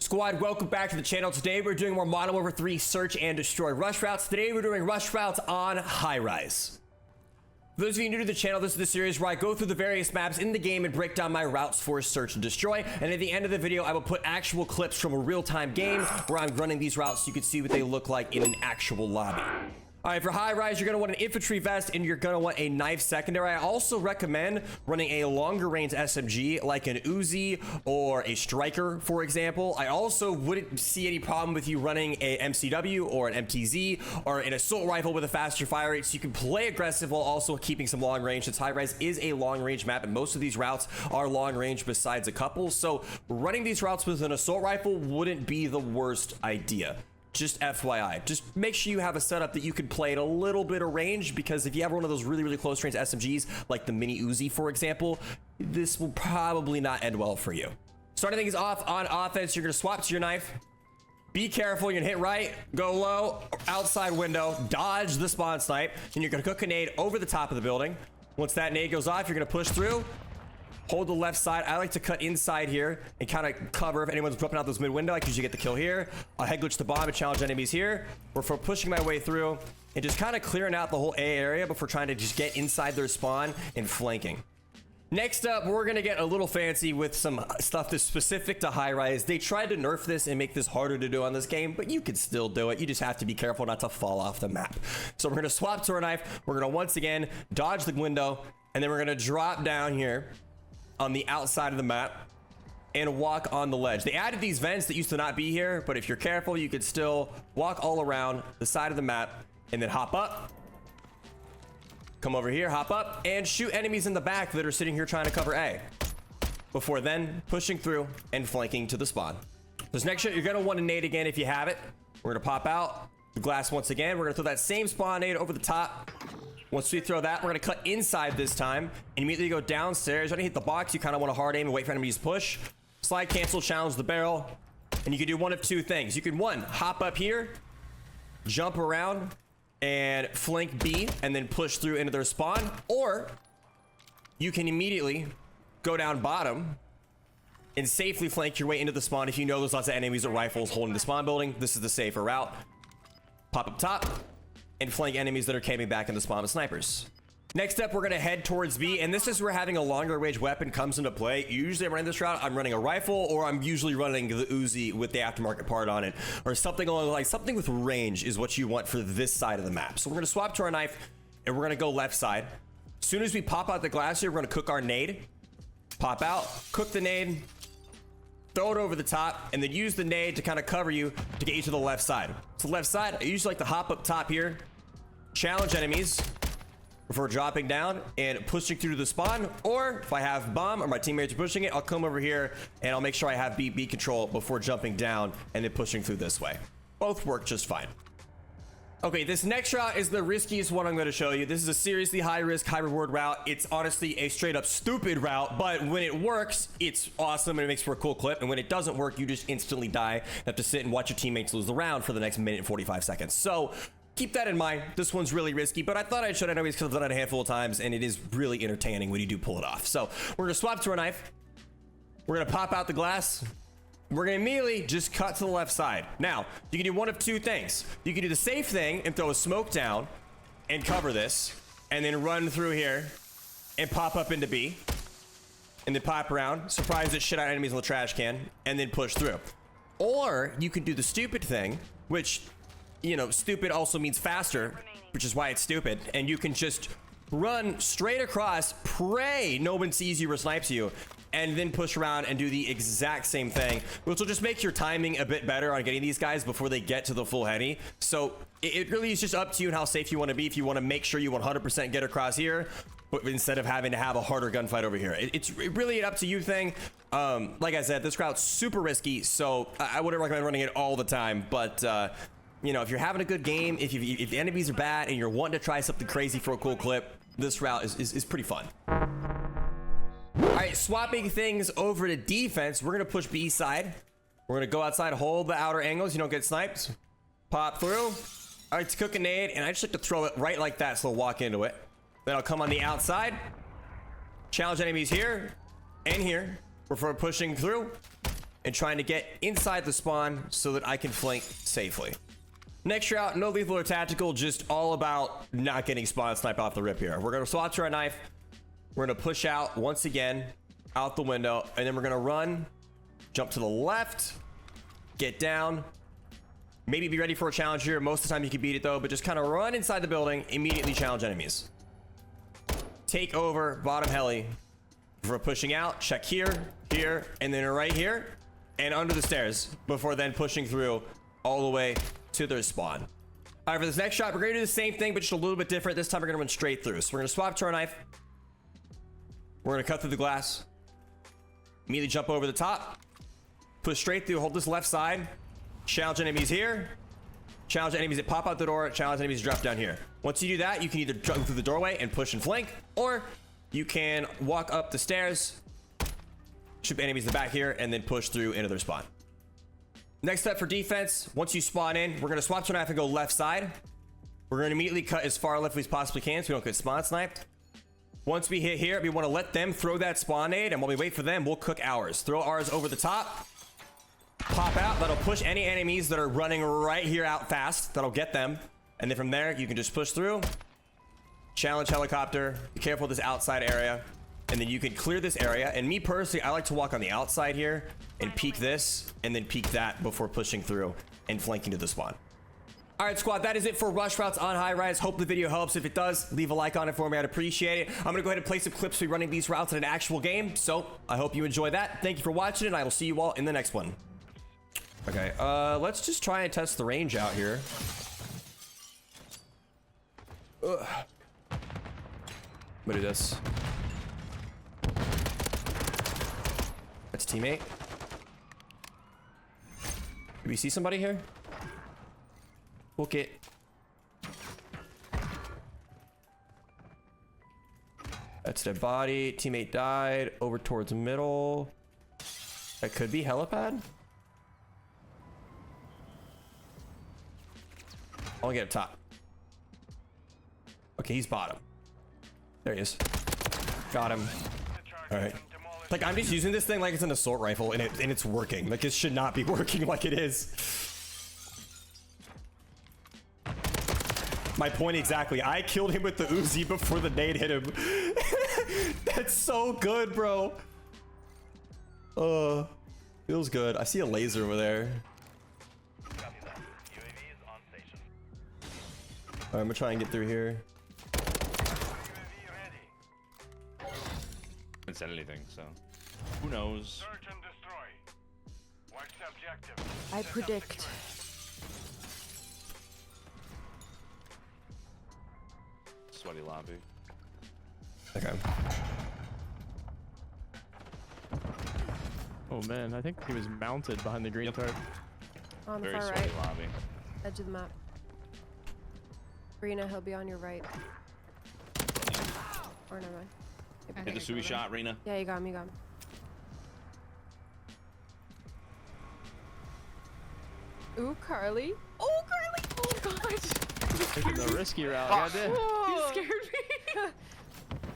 Squad, welcome back to the channel. Today we're doing more MW3 search and destroy rush routes. Today we're doing rush routes on HIGHRISE. For those of you new to the channel, this is the series where I go through the various maps in the game and break down my routes for search and destroy. And at the end of the video, I will put actual clips from a real-time game where I'm running these routes so you can see what they look like in an actual lobby. All right, for HIGHRISE, you're going to want an infantry vest and you're going to want a knife secondary. I also recommend running a longer range SMG like an Uzi or a Striker, for example. I also wouldn't see any problem with you running a MCW or an MTZ or an assault rifle with a faster fire rate, so you can play aggressive while also keeping some long range, since HIGHRISE is a long range map and most of these routes are long range besides a couple. So running these routes with an assault rifle wouldn't be the worst idea. Just FYI, just make sure you have a setup that you can play at a little bit of range, because if you have one of those really close range SMGs like the mini Uzi, for example, this will probably not end well for you. Starting things off on offense, you're going to swap to your knife. Be careful, you're going to hit right, go low, outside window, dodge the spawn snipe, and you're going to cook a nade over the top of the building. Once that nade goes off, you're going to push through. Hold the left side. I like to cut inside here and kind of cover if anyone's dropping out those mid window. I can usually get the kill here. I'll head glitch the bomb and challenge enemies here. Before pushing my way through and just kind of clearing out the whole A area before trying to just get inside their spawn and flanking. Next up, we're going to get a little fancy with some stuff that's specific to HIGHRISE. They tried to nerf this and make this harder to do on this game, but you can still do it. You just have to be careful not to fall off the map. So we're going to swap to our knife. We're going to once again dodge the window, and then we're going to drop down here on the outside of the map and walk on the ledge. They added these vents that used to not be here, but if you're careful, you could still walk all around the side of the map and then hop up, come over here, hop up, and shoot enemies in the back that are sitting here trying to cover A, before then pushing through and flanking to the spawn. This next shot, you're gonna want to nade again if you have it. We're gonna pop out the glass once again. We're gonna throw that same spawn nade over the top. Once we throw that, we're gonna cut inside this time and immediately go downstairs. When you hit the box, you kind of want to hard aim and wait for enemies to push. Slide cancel, challenge the barrel, and you can do one of two things. You can, one, hop up here, jump around, and flank B, and then push through into their spawn, or you can immediately go down bottom and safely flank your way into the spawn if you know there's lots of enemies or rifles holding the spawn building. This is the safer route. Pop up top and flank enemies that are camping back in the spawn with snipers. Next up, we're gonna head towards B, and this is where having a longer range weapon comes into play. Usually I'm running this route, I'm running a rifle, or I'm usually running the Uzi with the aftermarket part on it, or something along like something with range is what you want for this side of the map. So we're gonna swap to our knife and we're gonna go left side. As soon as we pop out the glass here, we're gonna cook our nade, pop out, cook the nade, throw it over the top, and then use the nade to kind of cover you to get you to the left side. To the left side, I usually like to hop up top here, challenge enemies before dropping down and pushing through to the spawn, or if I have bomb or my teammates are pushing it, I'll come over here and I'll make sure I have B control before jumping down and then pushing through this way. Both work just fine. Okay, this next route is the riskiest one I'm going to show you. This is a seriously high risk, high reward route. It's honestly a straight up stupid route, but when it works, it's awesome and it makes for a cool clip. And when it doesn't work, you just instantly die. You have to sit and watch your teammates lose the round for the next minute and 45 seconds. So keep that in mind. This one's really risky, but I thought I'd show it anyways because I've done it a handful of times and it is really entertaining when you do pull it off. So we're going to swap to our knife. We're going to pop out the glass. We're gonna immediately just cut to the left side. Now, you can do one of two things. You can do the safe thing and throw a smoke down and cover this, and then run through here and pop up into B, and then pop around, surprise the shit out of enemies in the trash can, and then push through. Or you can do the stupid thing, which, you know, stupid also means faster, which is why it's stupid, and you can just run straight across, pray no one sees you or snipes you, and then push around and do the exact same thing, which will just make your timing a bit better on getting these guys before they get to the full heady. So it really is just up to you and how safe you want to be. If you want to make sure you 100% get across here, but instead of having to have a harder gunfight over here, it's really an up to you thing. Like I said, this route's super risky, so I wouldn't recommend running it all the time, but you know, if you're having a good game, if the enemies are bad and you're wanting to try something crazy for a cool clip, this route is pretty fun. All right, swapping things over to defense, we're gonna push B side. We're gonna go outside, hold the outer angles, you don't get sniped. Pop through. I like to cook a nade, and I just like to throw it right like that so I'll walk into it. Then I'll come on the outside, challenge enemies here and here before pushing through and trying to get inside the spawn so that I can flank safely. Next route, no lethal or tactical, just all about not getting spawn sniped off the rip here. We're gonna swap to our knife. We're gonna push out once again, out the window, and then we're gonna run, jump to the left, get down, maybe be ready for a challenge here. Most of the time you can beat it though, but just kind of run inside the building, immediately challenge enemies. Take over bottom heli. For pushing out, check here, here, and then right here, and under the stairs, before then pushing through all the way to their spawn. All right, for this next shot, we're gonna do the same thing, but just a little bit different. This time we're gonna run straight through. So we're gonna swap to our knife. We're gonna cut through the glass. Immediately jump over the top. Push straight through, hold this left side. Challenge enemies here. Challenge enemies that pop out the door. Challenge enemies that drop down here. Once you do that, you can either jump through the doorway and push and flank, or you can walk up the stairs, shoot enemies in the back here, and then push through into their spawn. Next step for defense, once you spawn in, we're gonna swap to a knife and go left side. We're gonna immediately cut as far left as we possibly can so we don't get spawn sniped. Once we hit here, we wanna let them throw that spawn nade, and while we wait for them, we'll cook ours. Throw ours over the top, pop out, that'll push any enemies that are running right here out fast, that'll get them. And then from there, you can just push through, challenge helicopter, be careful with this outside area, and then you can clear this area. And me personally, I like to walk on the outside here and peek this and then peek that before pushing through and flanking to the spawn. All right, squad, that is it for rush routes on high rise. Hope the video helps. If it does, leave a like on it for me. I'd appreciate it. I'm gonna go ahead and play some clips for running these routes in an actual game. So I hope you enjoy that. Thank you for watching, and I will see you all in the next one. Okay, let's just try and test the range out here. Ugh. I'm gonna do this. That's teammate. Do we see somebody here? Book it. That's their body. Teammate died. Over towards middle. That could be helipad. I'll get up top. Okay, he's bottom. There he is. Got him. All right. Like, I'm just using this thing like it's an assault rifle, and it's working. Like, it should not be working like it is. My point exactly. I killed him with the Uzi before the nade hit him. That's so good, bro. Feels good. I see a laser over there. All right, I'm gonna try and get through here. Haven't said anything, so who knows? Search and destroy. Watch the objective. I predict. Sweaty lobby. Okay. Oh man, I think he was mounted behind the green tarp. On the Very far sweaty right, lobby. edge of the map. Rena, he'll be on your right. Or never mind. Hit the Sui shot, Rena. Yeah, you got him, you got him. Ooh, Carly. Oh, Carly! Oh, God! Taking the risky route. Goddamn. You scared me.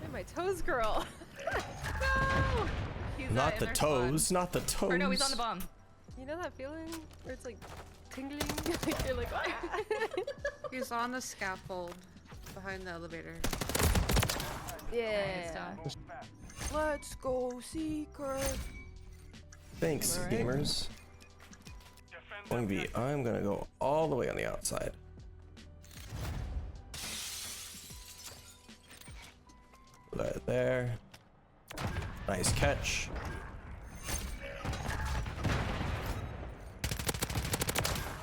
Hit my toes, girl. No! He's Not in the our toes. squad. Not the toes. Or no, he's on the bomb. You know that feeling where it's like tingling? Like you're like, He's on the scaffold behind the elevator. yeah. Let's go, Seeker. Thanks, All right. gamers. 1v. I'm gonna go all the way on the outside. Right there. Nice catch.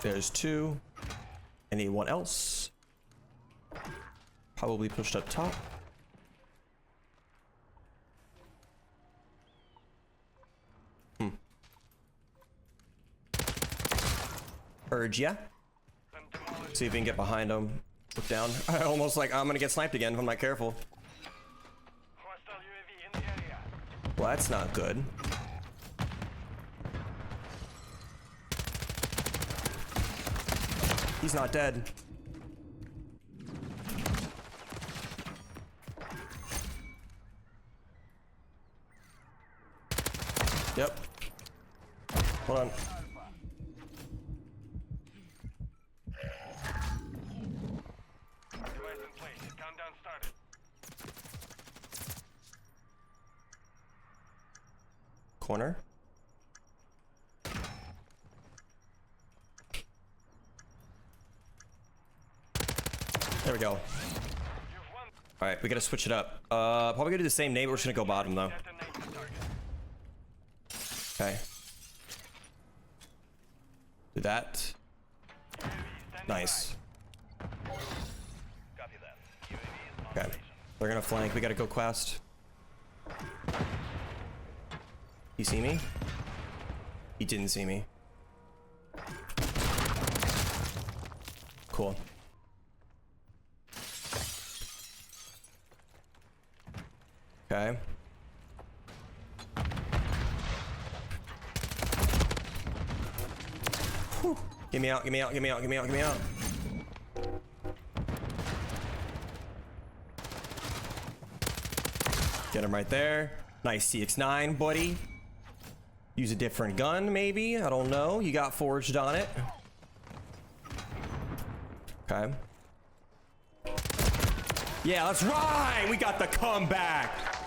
There's two. Anyone else? Probably pushed up top. Urge ya. See if we can get behind him. Look down. I almost like I'm gonna get sniped again if I'm not careful. Hostile UAV in the area. Well, that's not good. He's not dead. Yep. Hold on. Device in place. Countdown started. Corner. There we go. You've won. All right, we gotta switch it up. Probably gonna do the same name, but we're just gonna go bottom though. Detonate the target. Okay. Do that. Nice. Copy that. UAV is on Okay. station. They're gonna flank. We gotta go quest. You see me? He didn't see me. Cool. Okay. Whew. Get me out, get me out, get me out, get me out, get me out. Get him right there. Nice CX-9, buddy. Use a different gun, maybe? I don't know. You got forged on it. Okay. Yeah, that's right! We got the comeback!